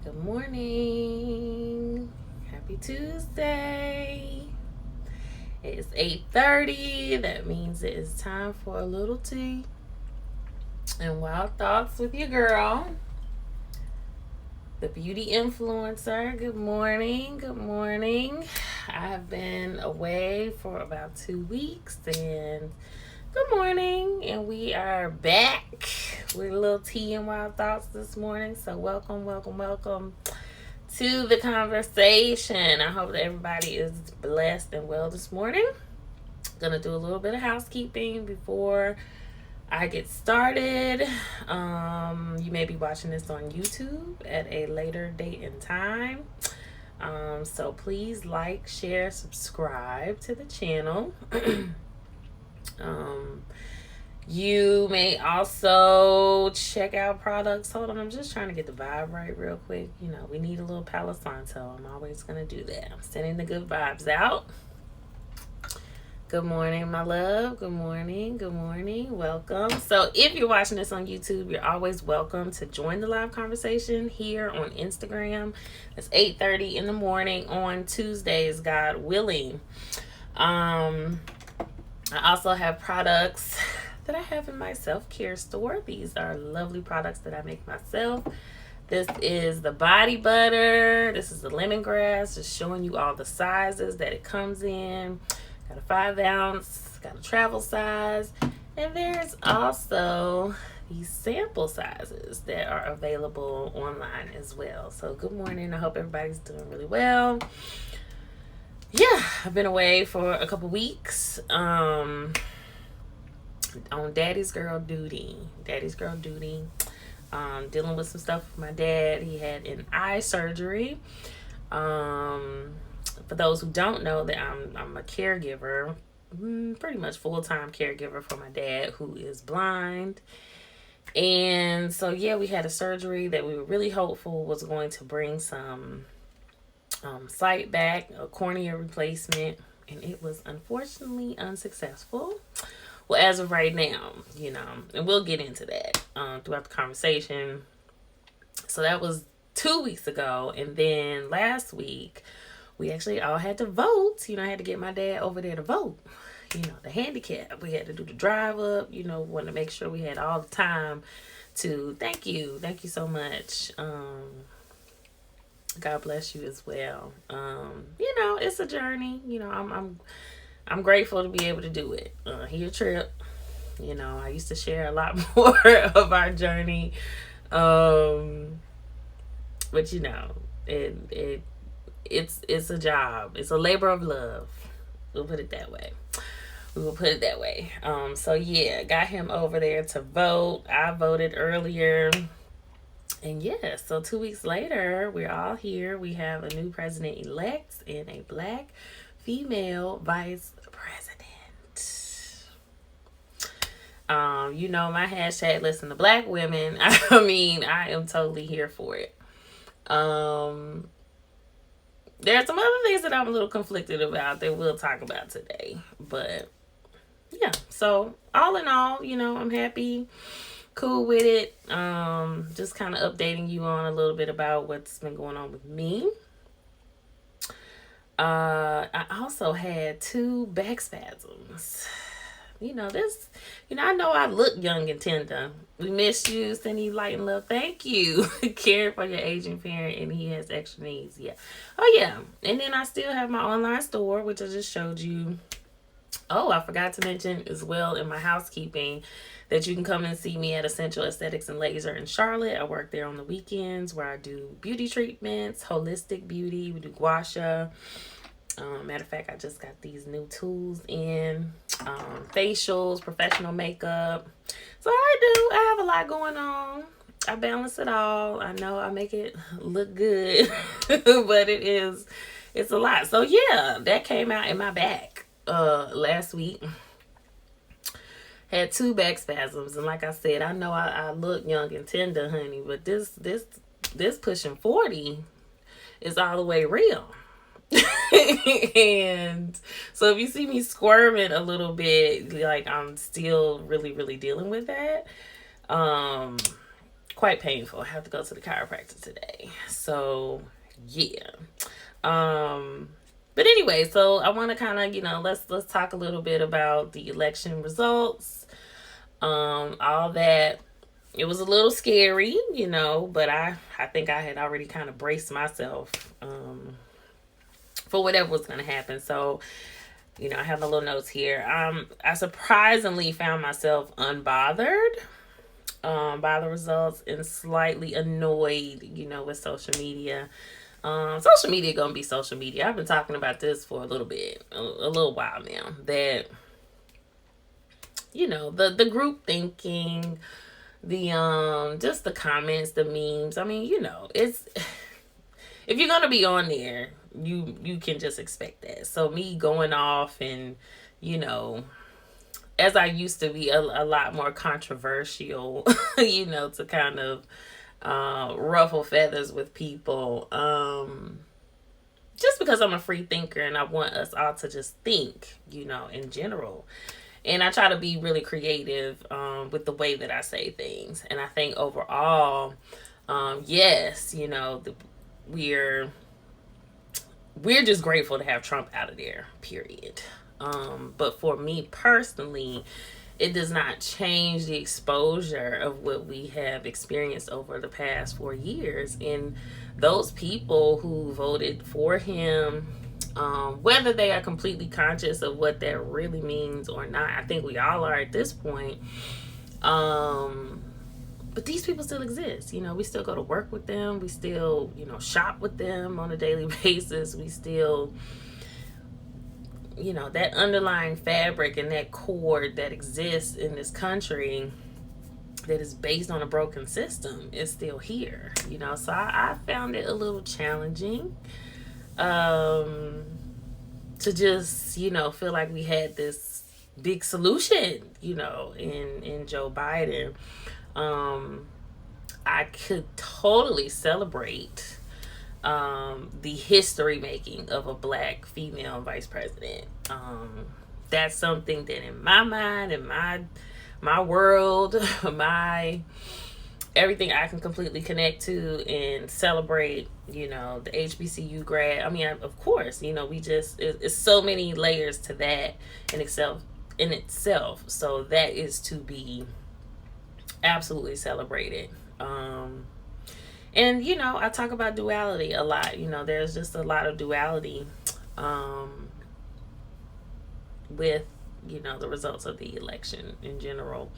Good morning. Happy Tuesday. It's 8:30. That means it is time for a little tea and wild thoughts with your girl, the beauty influencer. Good morning. Good morning. I have been away for about 2 weeks and good morning. And we are back with a little tea and wild thoughts this morning. So welcome, welcome, welcome to the conversation. I hope that everybody is blessed and well this morning. Gonna do a little bit of housekeeping before I get started. You may be watching this on YouTube at a later date and time. So please like, share, subscribe to the channel. You may also check out products. Hold on, I'm just trying to get the vibe right real quick. You know, we need a little Palo Santo. I'm always going to do that. I'm sending the good vibes out. Good morning, my love. Good morning. Good morning. Welcome. So if you're watching this on YouTube, you're always welcome to join the live conversation here on Instagram. It's 8:30 in the morning on Tuesdays, God willing. I also have products that I have in my self-care store. These are lovely products that I make myself. This is the body butter. This is the lemongrass. Just showing you all the sizes that it comes in. Got a 5 ounce, got a travel size, and there's also these sample sizes that are available online as well. So good morning. I hope everybody's doing really well. Yeah, I've been away for a couple weeks on daddy's girl duty. Dealing with some stuff with my dad. He had an eye surgery. For those who don't know, that I'm a caregiver, pretty much full-time caregiver for my dad, who is blind. And so yeah, we had a surgery that we were really hopeful was going to bring some sight back, a cornea replacement, and it was unfortunately unsuccessful. Well, as of right now, you know, and we'll get into that throughout the conversation. So that was 2 weeks ago, and then last week we actually all had to vote. You know, I had to get my dad over there to vote. You know, the handicap. We had to do the drive up. You know, wanted to make sure we had all the time to. Thank you so much. God bless you as well. You know, it's a journey. You know, I'm grateful to be able to do it. Here trip. You know, I used to share a lot more of our journey. But you know, it's a job. It's a labor of love. We'll put it that way. So yeah, got him over there to vote. I voted earlier. And yeah, so 2 weeks later, we're all here. We have a new president-elect and a black female vice president. You know, my hashtag, listen to black women. I mean, I am totally here for it. There are some other things that I'm a little conflicted about that we'll talk about today. But yeah, so all in all, you know, I'm happy. Cool with it. Just kind of updating you on a little bit about what's been going on with me. I also had 2 back spasms. You know, I know I look young and tender. We miss you, sending you light and love. Thank you. Caring for your aging parent and he has extra needs. Yeah. Oh yeah. And then I still have my online store, which I just showed you. Oh, I forgot to mention as well in my housekeeping that you can come and see me at Essential Aesthetics and Laser in Charlotte. I work there on the weekends where I do beauty treatments, holistic beauty. We do gua sha. Matter of fact, I just got these new tools in. Facials, professional makeup. So I have a lot going on. I balance it all. I know I make it look good, but it's a lot. So yeah, that came out in my back last week. Had 2 back spasms, and like I said, I know I look young and tender, honey, but this pushing 40 is all the way real. And so if you see me squirming a little bit, like I'm still really dealing with that. quite painful. I have to go to the chiropractor today. So yeah. But anyway, so I want to kind of, let's talk a little bit about the election results. All that. It was a little scary, but I think I had already kind of braced myself for whatever was going to happen. So, I have a little notes here. I surprisingly found myself unbothered by the results and slightly annoyed, with social media. Social media gonna be social media. I've been talking about this for a little bit, a little while now. That the group thinking, the just the comments, the memes. I mean, it's if you're gonna be on there, you can just expect that. So me going off and as I used to be a lot more controversial, to kind of ruffle feathers with people, just because I'm a free thinker and I want us all to just think, in general. And I try to be really creative with the way that I say things. And I think overall, yes, we're just grateful to have Trump out of there, period. But for me personally, it does not change the exposure of what we have experienced over the past 4 years. And those people who voted for him, whether they are completely conscious of what that really means or not, I think we all are at this point. But these people still exist. We still go to work with them. We still, shop with them on a daily basis. We still, that underlying fabric and that cord that exists in this country that is based on a broken system is still here. So I found it a little challenging to just, feel like we had this big solution, in Joe Biden. I could totally celebrate the history making of a black female vice president. That's something that in my mind, in my world, my everything, I can completely connect to and celebrate. The HBCU grad. I mean, of course, we just it's so many layers to that in itself. So that is to be absolutely celebrated. And I talk about duality a lot. There's just a lot of duality with the results of the election in general.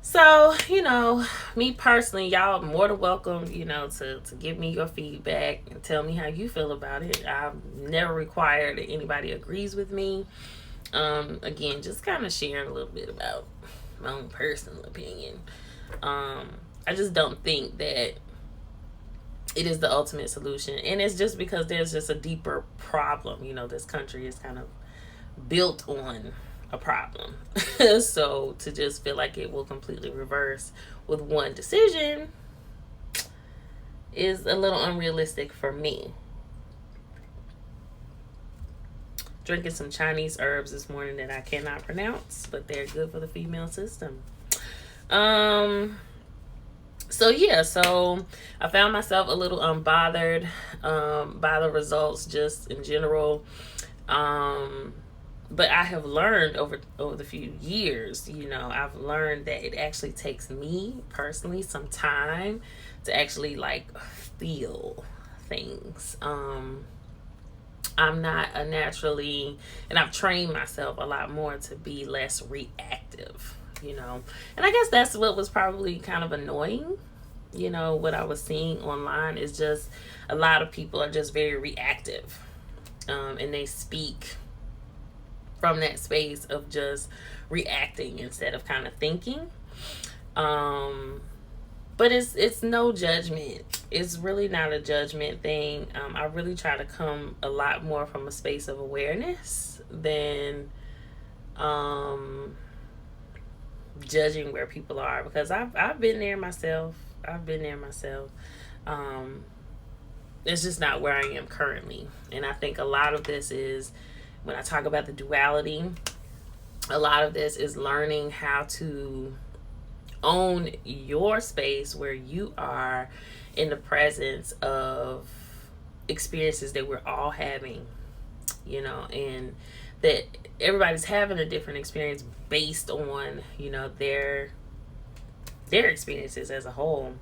So me personally, y'all more than welcome to give me your feedback and tell me how you feel about it. I've never required that anybody agrees with me. Again, just kind of sharing a little bit about my own personal opinion. I just don't think that it is the ultimate solution, and it's just because there's just a deeper problem. This country is kind of built on a problem. So to just feel like it will completely reverse with one decision is a little unrealistic for me. Drinking some Chinese herbs this morning that I cannot pronounce, but they're good for the female system. So I found myself a little unbothered by the results just in general. But I have learned over the few years, I've learned that it actually takes me personally some time to actually feel things. I'm not a naturally, and I've trained myself a lot more to be less reactive, and I guess that's what was probably kind of annoying. What I was seeing online is just a lot of people are just very reactive, and they speak from that space of just reacting instead of kind of thinking. But it's no judgment. It's really not a judgment thing. I really try to come a lot more from a space of awareness than judging where people are, because I've been there myself. It's just not where I am currently. And I think a lot of this is, when I talk about the duality, a lot of this is learning how to own your space where you are in the presence of experiences that we're all having, you know, and that everybody's having a different experience based on, you know, their experiences as a whole.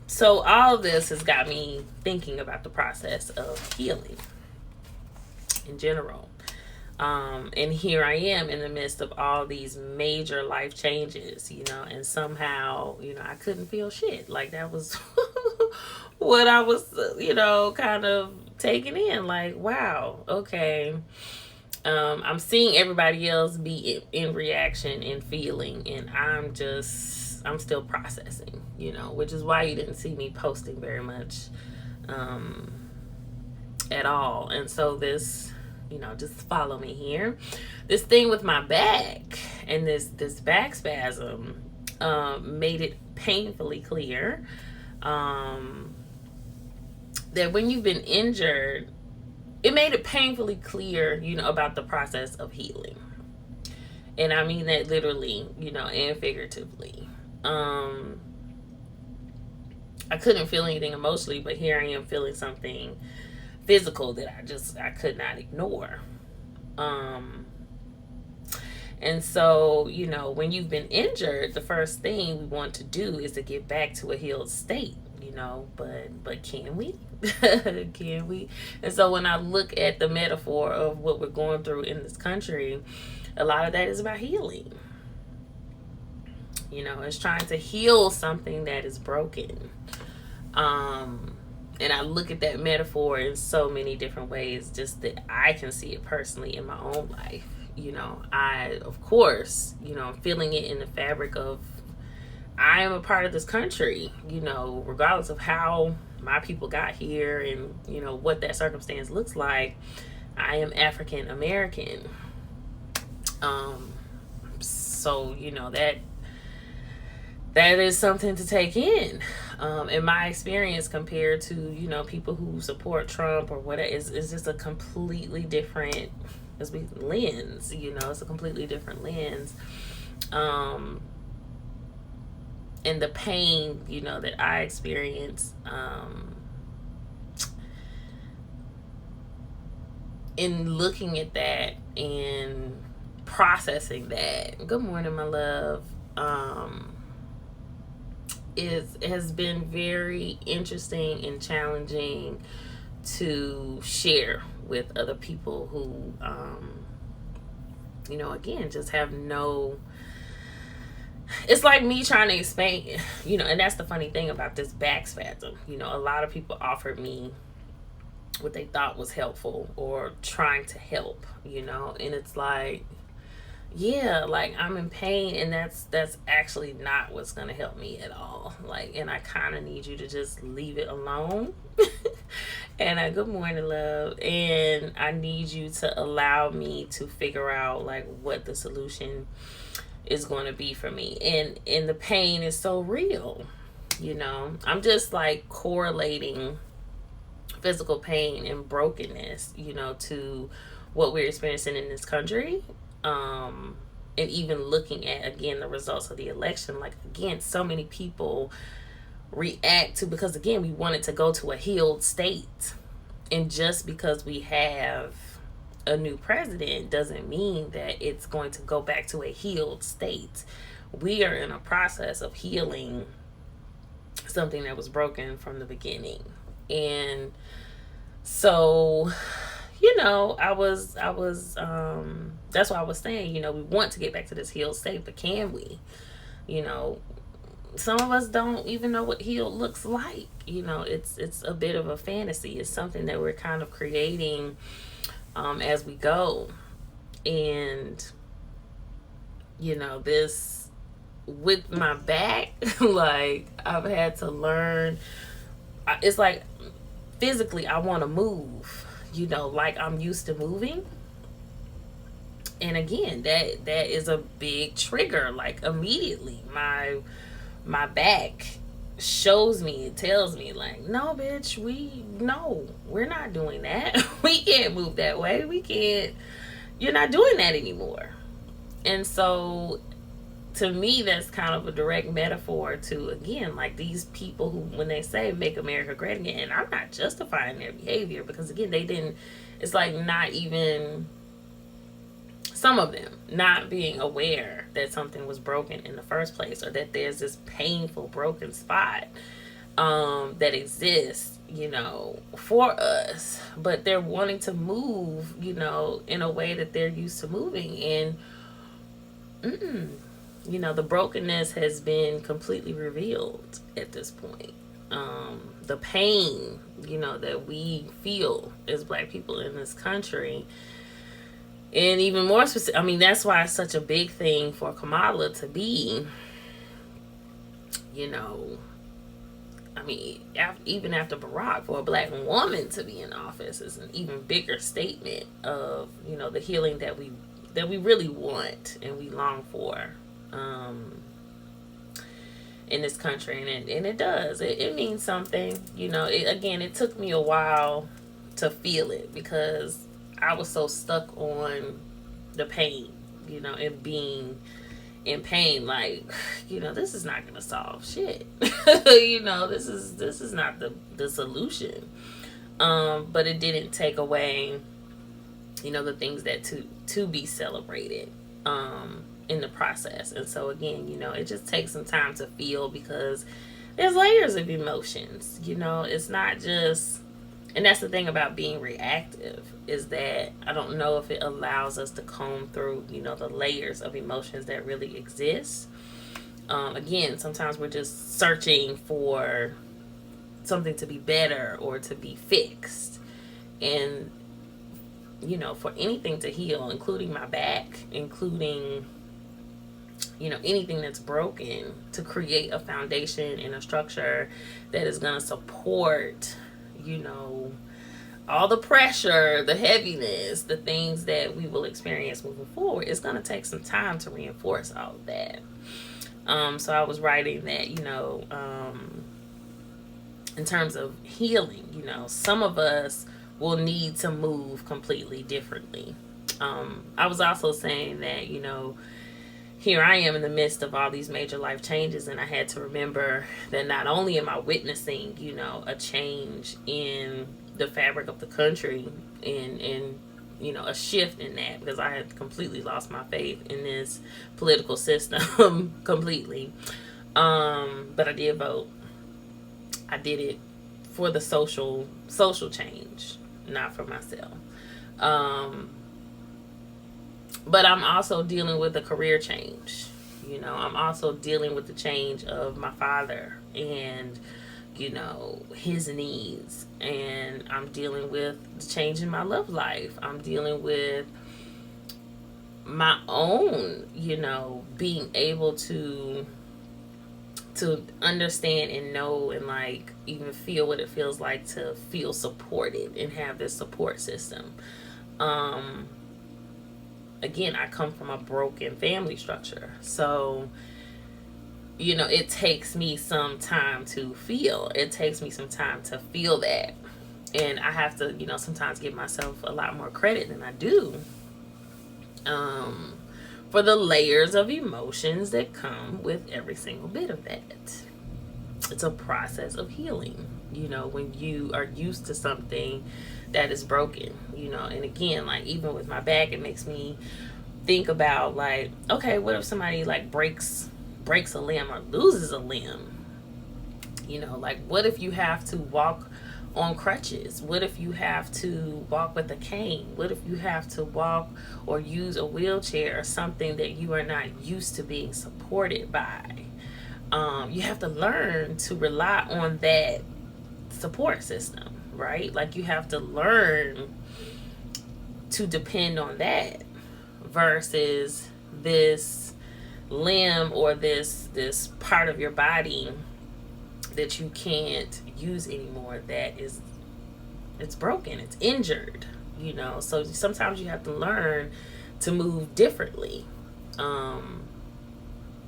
So all of this has got me thinking about the process of healing in general. And here I am in the midst of all these major life changes, you know, and somehow, you know, I couldn't feel shit. Like that was what I was, you know, kind of taking in. Like, wow, okay. I'm seeing everybody else be in reaction and feeling, and I'm still processing, you know, which is why you didn't see me posting very much at all. And so this, you know, just follow me here. This thing with my back and this back spasm made it painfully clear that when you've been injured, it made it painfully clear, you know, about the process of healing. And I mean that literally, you know, and figuratively. I couldn't feel anything emotionally, but here I am feeling something physical that I could not ignore. And so, you know, when you've been injured, the first thing we want to do is to get back to a healed state, you know, but can we? Can we? And so when I look at the metaphor of what we're going through in this country, a lot of that is about healing. You know, it's trying to heal something that is broken. And I look at that metaphor in so many different ways, just that I can see it personally in my own life. You know, of course, you know, I'm feeling it in the fabric of I am a part of this country, you know, regardless of how my people got here and, you know, what that circumstance looks like. I am African American. So, you know, that is something to take in. In my experience compared to, you know, people who support Trump or whatever, is just a completely different lens, you know, it's a completely different lens. And the pain, you know, that I experience in looking at that and processing that. Good morning, my love. Has been very interesting and challenging to share with other people who, you know, again, just have no. It's like me trying to explain, you know, and that's the funny thing about this back spasm. You know, a lot of people offered me what they thought was helpful or trying to help, you know, and it's like, yeah, like I'm in pain, and that's actually not what's gonna help me at all. Like, and I kind of need you to just leave it alone. And good morning, love. And I need you to allow me to figure out like what the solution is going to be for me. And the pain is so real, you know. I'm just like correlating physical pain and brokenness, you know, to what we're experiencing in this country. And even looking at, again, the results of the election, like, again, so many people react to, because again, we want it to go to a healed state. And just because we have a new president doesn't mean that it's going to go back to a healed state. We are in a process of healing something that was broken from the beginning. And so, you know, I was that's why I was saying, you know, we want to get back to this healed state, but can we? You know, some of us don't even know what healed looks like. You know, it's a bit of a fantasy. It's something that we're kind of creating as we go. And, you know, this with my back, like I've had to learn. It's like physically I want to move, you know, like I'm used to moving. And again, that is a big trigger. Like immediately my back shows me, it tells me like, no bitch, we're not doing that. We can't move that way. You're not doing that anymore. And so to me, that's kind of a direct metaphor to, again, like these people who, when they say make America great again, and I'm not justifying their behavior, because again, they didn't, it's like not even, some of them not being aware that something was broken in the first place, or that there's this painful broken spot that exists, you know, for us, but they're wanting to move, you know, in a way that they're used to moving. And you know, the brokenness has been completely revealed at this point. The pain, you know, that we feel as Black people in this country, and even more specific, I mean, that's why it's such a big thing for Kamala to be, you know, I mean, even after Barack, for a Black woman to be in office is an even bigger statement of, you know, the healing that we really want and we long for in this country. And it does. It means something. You know, it took me a while to feel it, because I was so stuck on the pain, you know, and being in pain, like, you know, this is not going to solve shit. You know, this is not the solution. But it didn't take away, you know, the things that to be celebrated in the process. And so again, you know, it just takes some time to feel, because there's layers of emotions. You know, it's not just, and that's the thing about being reactive, is that I don't know if it allows us to comb through, you know, the layers of emotions that really exist. Again, sometimes we're just searching for something to be better or to be fixed. And, you know, for anything to heal, including my back, including, you know, anything that's broken, to create a foundation and a structure that is going to support, you know, all the pressure, the heaviness, the things that we will experience moving forward, it's going to take some time to reinforce all of that. So I was writing that, you know, in terms of healing, you know, some of us will need to move completely differently. I was also saying that, you know, here I am in the midst of all these major life changes, and I had to remember that not only am I witnessing, you know, a change in the fabric of the country, and you know, a shift in that, because I had completely lost my faith in this political system completely. But I did vote. I did it for the social change, not for myself. But I'm also dealing with a career change. You know, I'm also dealing with the change of my father and, you know, his needs. And I'm dealing with the change in my love life. I'm dealing with my own, you know, being able to understand and know and, like, even feel what it feels like to feel supported and have this support system. Again, I come from a broken family structure. So, you know, it takes me some time to feel. It takes me some time to feel that. And I have to, you know, sometimes give myself a lot more credit than I do. For the layers of emotions that come with every single bit of that. It's a process of healing, you know, when you are used to something that is broken, you know. And again, like, even with my back, it makes me think about, like, okay, what if somebody, like, breaks a limb or loses a limb? You know, like, what if you have to walk on crutches? What if you have to walk with a cane? What if you have to walk or use a wheelchair or something that you are not used to being supported by? You have to learn to rely on that support system, right? Like, you have to learn to depend on that versus this limb or this part of your body that you can't use anymore, that is, it's broken, it's injured, you know. So sometimes you have to learn to move differently.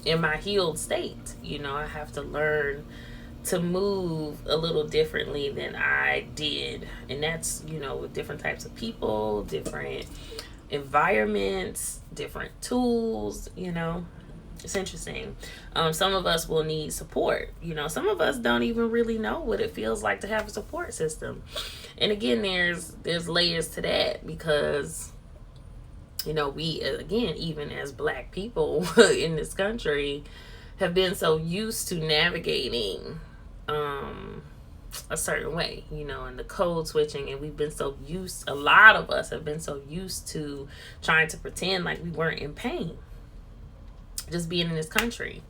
In my healed state, you know, I have to learn to move a little differently than I did. And that's, you know, with different types of people, different environments, different tools, you know. It's interesting. Some of us will need support. Some of us don't even really know what it feels like to have a support system. And again, there's layers to that, because we, again, even as Black people in this country, have been so used to navigating a certain way, and the code switching, and we've been so used, a lot of us have been so used to trying to pretend like we weren't in pain just being in this country.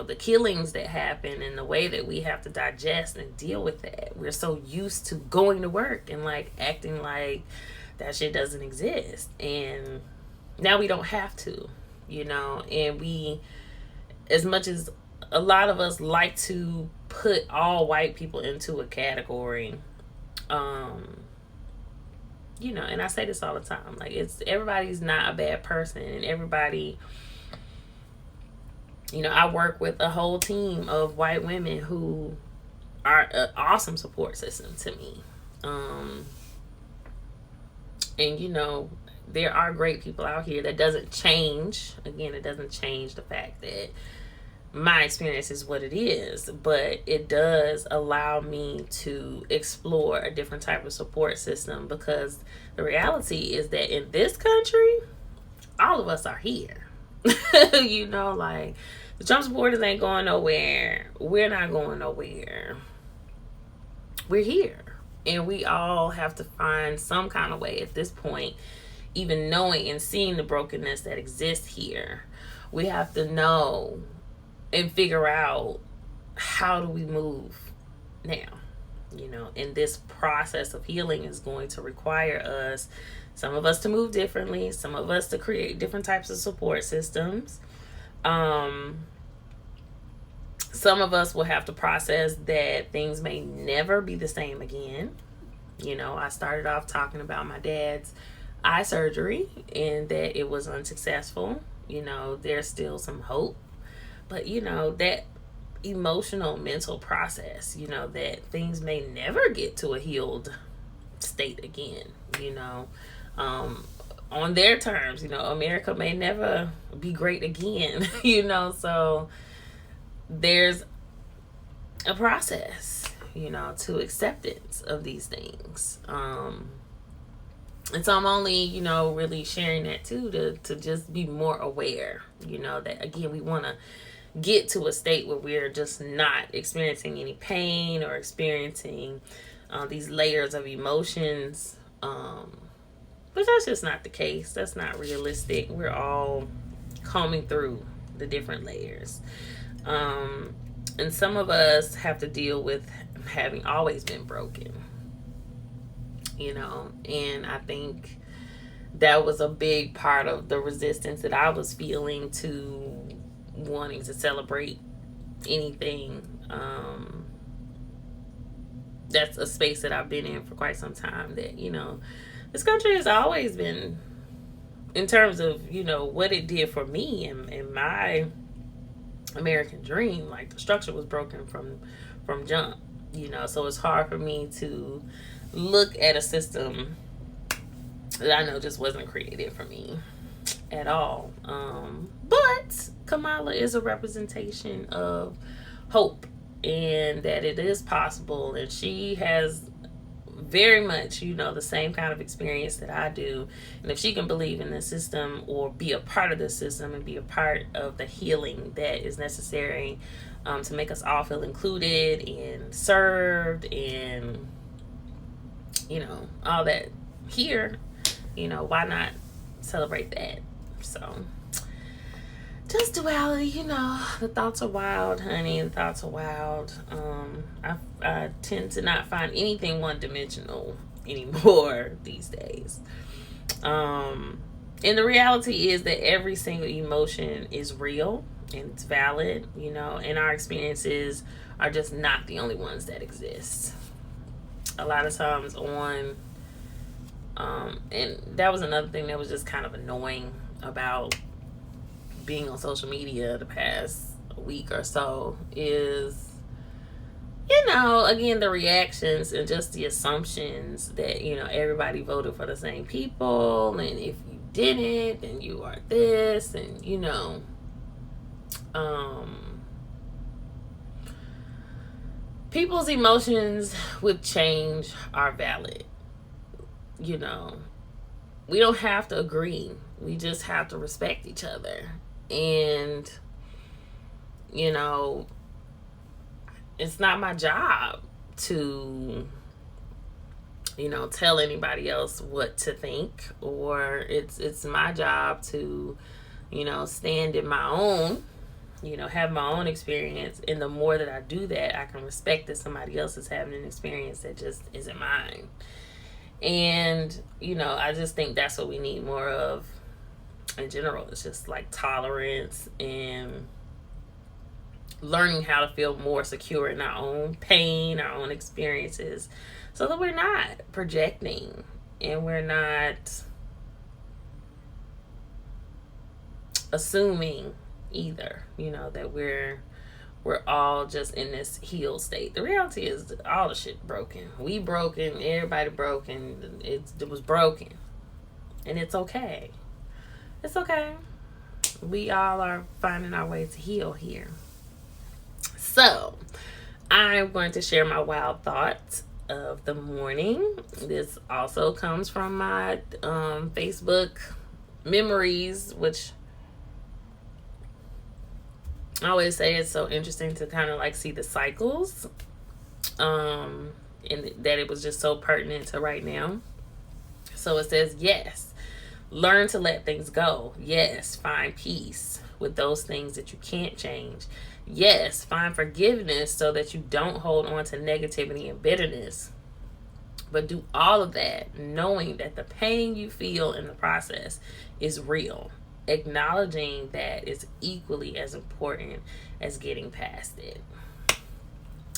The killings that happen and the way that we have to digest and deal with that. We're so used to going to work and like acting like that shit doesn't exist. And now we don't have to, and we, as much as a lot of us like to put all white people into a category, and I say this all the time, like, everybody's not a bad person, and everybody, I work with a whole team of white women who are an awesome support system to me. And there are great people out here. That doesn't change, again, it doesn't change the fact that my experience is what it is, but it does allow me to explore a different type of support system, because the reality is that in this country, all of us are here. Like, the Trump supporters ain't going nowhere. We're not going nowhere. We're here. And we all have to find some kind of way at this point, even knowing and seeing the brokenness that exists here. We have to know and figure out, how do we move now? And this process of healing is going to require us, some of us to move differently, some of us to create different types of support systems. Some of us will have to process that things may never be the same again. I started off talking about my dad's eye surgery and that it was unsuccessful. There's still some hope. But, that emotional, mental process, that things may never get to a healed state again, on their terms, America may never be great again, so there's a process, to acceptance of these things. And so I'm only, really sharing that too, to just be more aware, that again, we want to get to a state where we're just not experiencing any pain or experiencing these layers of emotions. But that's just not the case. That's not realistic. We're all combing through the different layers. And some of us have to deal with having always been broken, and I think that was a big part of the resistance that I was feeling to wanting to celebrate anything. That's a space that I've been in for quite some time, that this country has always been, in terms of what it did for me and my American dream, like, the structure was broken from jump, so it's hard for me to look at a system that I know just wasn't created for me at all. But Kamala is a representation of hope, and that it is possible, and she has very much, the same kind of experience that I do. And if she can believe in the system, or be a part of the system, and be a part of the healing that is necessary to make us all feel included and served, and all that here, why not celebrate that? So, just duality, the thoughts are wild, honey. The thoughts are wild. I tend to not find anything one-dimensional anymore these days. And the reality is that every single emotion is real and it's valid, and our experiences are just not the only ones that exist. A lot of times and that was another thing that was just kind of annoying about being on social media the past week or so, is again, the reactions and just the assumptions that everybody voted for the same people, and if you didn't, and you are this, and people's emotions with change are valid. We don't have to agree. We just have to respect each other. And, it's not my job to, tell anybody else what to think, or it's my job to, stand in my own, have my own experience. And the more that I do that, I can respect that somebody else is having an experience that just isn't mine. And, I just think that's what we need more of in general. It's just like tolerance and learning how to feel more secure in our own pain, our own experiences, so that we're not projecting and we're not assuming either, that we're all just in this healed state. The reality is all the shit broken. We broken, everybody broken. It was broken. And it's okay. It's okay. We all are finding our way to heal here. So, I'm going to share my wild thoughts of the morning. This also comes from my Facebook memories, which I always say it's so interesting to kind of like see the cycles, and that it was just so pertinent to right now. So it says, yes, learn to let things go. Yes, find peace with those things that you can't change. Yes, find forgiveness so that you don't hold on to negativity and bitterness. But do all of that knowing that the pain you feel in the process is real. Acknowledging that is equally as important as getting past it.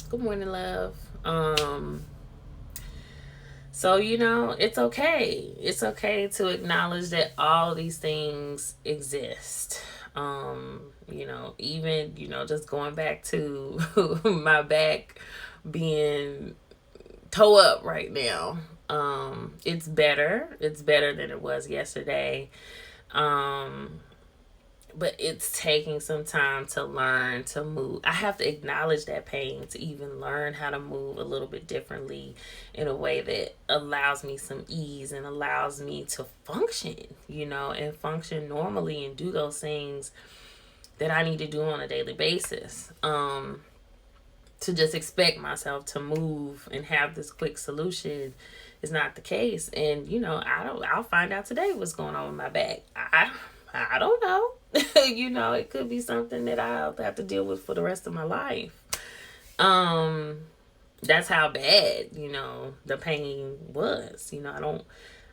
Good morning, love. So, it's okay. It's okay to acknowledge that all these things exist. Even, just going back to my back being toe up right now. It's better. It's better than it was yesterday. But it's taking some time to learn to move. I have to acknowledge that pain to even learn how to move a little bit differently in a way that allows me some ease and allows me to function, and function normally and do those things that I need to do on a daily basis. To just expect myself to move and have this quick solution is not the case. And, I'll find out today what's going on with my back. I don't know. It could be something that I'll have to deal with for the rest of my life. That's how bad, the pain was.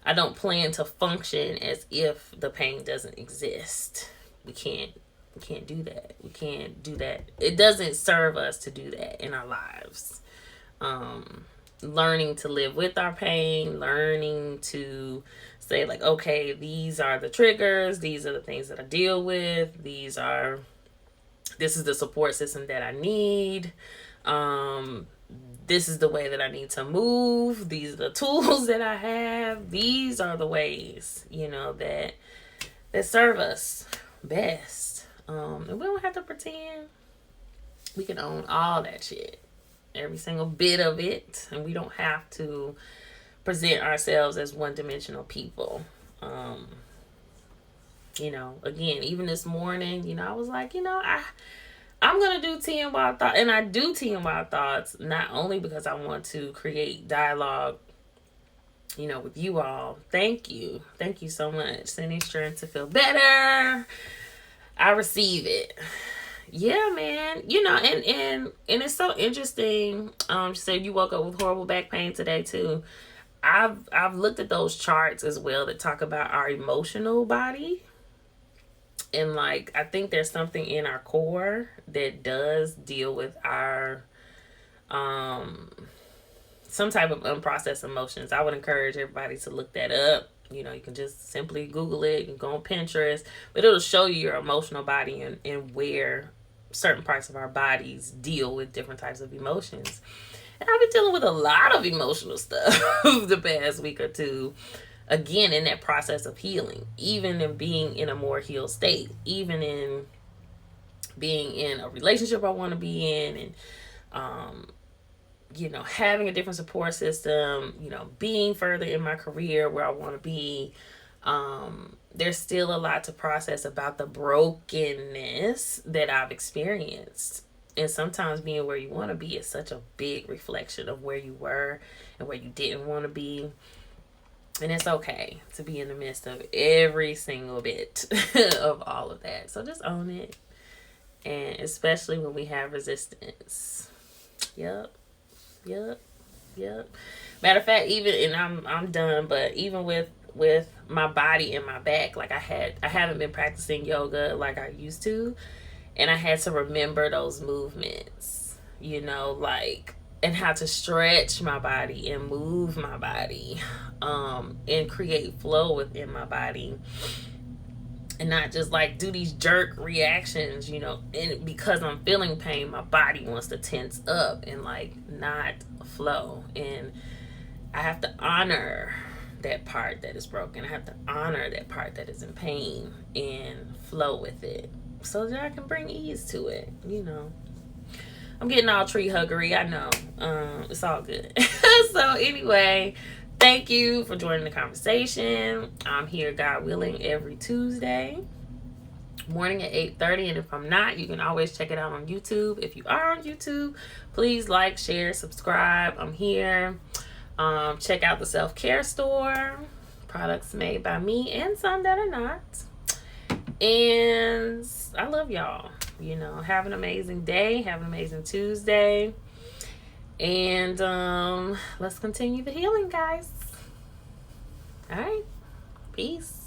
I don't plan to function as if the pain doesn't exist. We can't do that. We can't do that. It doesn't serve us to do that in our lives. Learning to live with our pain, learning to say like, okay, these are the triggers, these are the things that I deal with, this is the support system that I need, this is the way that I need to move, these are the tools that I have, these are the ways, that serve us best. And we don't have to pretend. We can own all that shit, every single bit of it, and we don't have to present ourselves as one-dimensional people. Again, even this morning, I was like, I'm gonna do tea and wild thoughts, and I do tea and wild thoughts not only because I want to create dialogue, with you all. Thank you so much. Sending strength to feel better. I receive it. Yeah, man. And it's so interesting. She said you woke up with horrible back pain today too. I've looked at those charts as well that talk about our emotional body. And like, I think there's something in our core that does deal with our some type of unprocessed emotions. I would encourage everybody to look that up. You can just simply Google it. You can go on Pinterest, but it'll show you your emotional body and where certain parts of our bodies deal with different types of emotions. And I've been dealing with a lot of emotional stuff the past week or two. again, in that process of healing, even in being in a more healed state, even in being in a relationship I want to be in, and you know, having a different support system, you know, being further in my career where I want to be. There's still a lot to process about the brokenness that I've experienced. And sometimes being where you want to be is such a big reflection of where you were and where you didn't want to be. And it's okay to be in the midst of every single bit of all of that. So just own it. And especially when we have resistance. Yep. Matter of fact, even, and I'm done, but even with my body and my back, like I haven't been practicing yoga like I used to, and I had to remember those movements, you know, like, and how to stretch my body and move my body, and create flow within my body, and not just like do these jerk reactions, you know. And because I'm feeling pain, my body wants to tense up and like not flow. And I have to honor that part that is broken. I have to honor that part that is in pain and flow with it so that I can bring ease to it, you know. I'm getting all tree huggery, I know. It's all good. So anyway, thank you for joining the conversation. I'm here, God willing, every Tuesday morning at 8:30. And if I'm not, you can always check it out on YouTube. If you are on YouTube, please like, share, subscribe. I'm here. Check out the self-care store. Products made by me and some that are not. And I love y'all. You know, have an amazing day. Have an amazing Tuesday. And let's continue the healing, guys. All right. Peace.